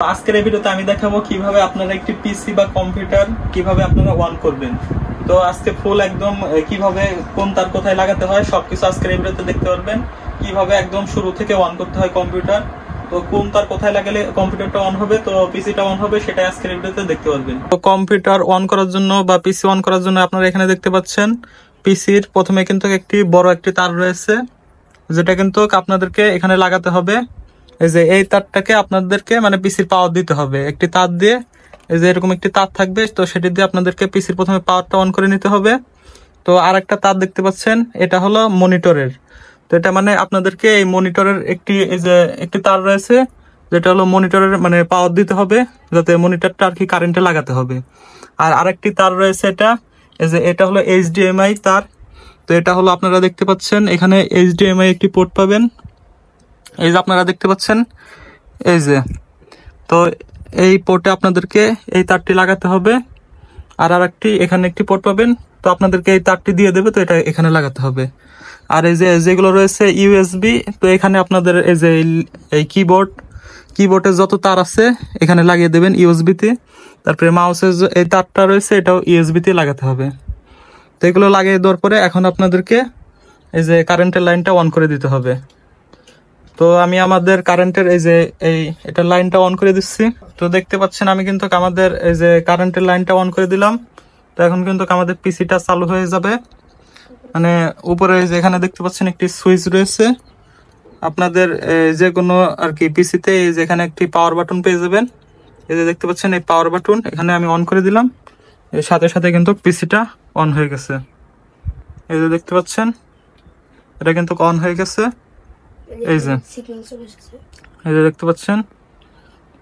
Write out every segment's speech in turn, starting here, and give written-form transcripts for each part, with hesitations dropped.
আজকের এই ভিডিওতে আমি দেখাবো কিভাবে আপনারা একটি পিসি বা কম্পিউটার কিভাবে আপনারা অন করবেন। তো আজকে ফুল একদম কিভাবে কোন তার কোথায় লাগাতে হয় সবকিছু আজকের এই ভিডিওতে দেখতে পারবেন। কিভাবে একদম শুরু থেকে অন করতে হয় কম্পিউটার, তো কোন তার কোথায় লাগালে কম্পিউটারটা অন হবে, তো পিসিটা অন হবে, সেটা আজকের এই ভিডিওতে দেখতে পারবেন। তো কম্পিউটার অন করার জন্য বা পিসি অন করার জন্য আপনারা এখানে দেখতে পাচ্ছেন পিসির প্রথমে কিন্তু একটি বড় একটি তার রয়েছে, যেটা কিন্তু আপনাদেরকে এখানে লাগাতে হবে। এই যে এই তারটাকে আপনাদেরকে মানে পিসির পাওয়ার দিতে হবে একটি তার দিয়ে। এই যে এরকম একটি তার থাকবে, তো সেটি দিয়ে আপনাদেরকে পিসির প্রথমে পাওয়ারটা অন করে নিতে হবে। তো আর একটা তার দেখতে পাচ্ছেন, এটা হলো মনিটরের। তো এটা মানে আপনাদেরকে এই মনিটরের এই যে একটি তার রয়েছে, যেটা হলো মনিটরের মানে পাওয়ার দিতে হবে, যাতে মনিটরটা আর কি কারেন্টে লাগাতে হবে। আর আরেকটি তার রয়েছে, এটা হলো এইচডিএমআই তার। তো এটা হলো আপনারা দেখতে পাচ্ছেন এখানে এইচডিএমআই একটি পোর্ট পাবেন, এই যে আপনারা দেখতে পাচ্ছেন এই যে। তো এই পোর্টে আপনাদেরকে এই তারটি লাগাতে হবে। আর আরেকটি এখানে একটি পোর্ট পাবেন, তো আপনাদেরকে এই তারটি দিয়ে দেবে, তো এটা এখানে লাগাতে হবে। আর এই যে যেগুলো রয়েছে ইউএসবি, তো এখানে আপনাদের এই যে এই কিবোর্ডের যত তার আছে এখানে লাগিয়ে দেবেন ইউএসবিতে। তারপরে মাউসের এই তারটা রয়েছে, এটাও ইউএসবিতে লাগাতে হবে। তো এগুলো লাগিয়ে দেওয়ার পরে এখন আপনাদেরকে এই যে কারেন্টের লাইনটা অন করে দিতে হবে। তো আমি আমাদের কারেন্টের এটা লাইনটা অন করে দিচ্ছি। তো দেখতে পাচ্ছেন আমি কিন্তু আমাদের এই যে কারেন্টের লাইনটা অন করে দিলাম। তো এখন কিন্তু আমাদের পিসিটা চালু হয়ে যাবে। মানে উপরে যেখানে দেখতে পাচ্ছেন একটি সুইচ রয়েছে, আপনাদের যে কোনো আর কি পিসিতে যেখানে একটি পাওয়ার বাটন পেয়ে যাবেন। এই যে দেখতে পাচ্ছেন এই পাওয়ার বাটন, এখানে আমি অন করে দিলাম। এর সাথে সাথে কিন্তু পিসিটা অন হয়ে গেছে। এই যে দেখতে পাচ্ছেন এটা কিন্তু অন হয়ে গেছে। এই যে দেখতে পাচ্ছেন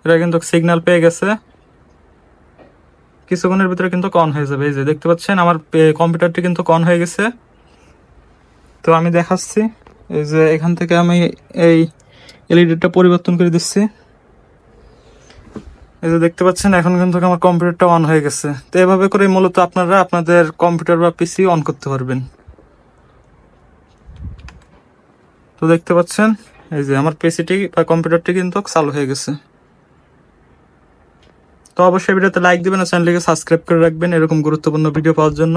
এটা কিন্তু সিগন্যাল পেয়ে গেছে, কিছুক্ষণের ভিতরে কিন্তু অন হয়ে যাবে। এই যে দেখতে পাচ্ছেন আমার কম্পিউটারটি কিন্তু অন হয়ে গেছে। তো আমি দেখাচ্ছি, এই যে এখান থেকে আমি এই এলইডিটা পরিবর্তন করে দিচ্ছি। এই যে দেখতে পাচ্ছেন এখন কিন্তু আমার কম্পিউটারটা অন হয়ে গেছে। তো এভাবে করে মূলত আপনারা আপনাদের কম্পিউটার বা পিসি অন করতে পারবেন। তো দেখতে পাচ্ছেন এই যে আমার পিসিটি বা কম্পিউটারটি কিন্তু চালু হয়ে গেছে। তো অবশ্যই ভিডিওতে লাইক দিবেন আর চ্যানেলটিকে সাবস্ক্রাইব করে রাখবেন এরকম গুরুত্বপূর্ণ ভিডিও পাওয়ার জন্য।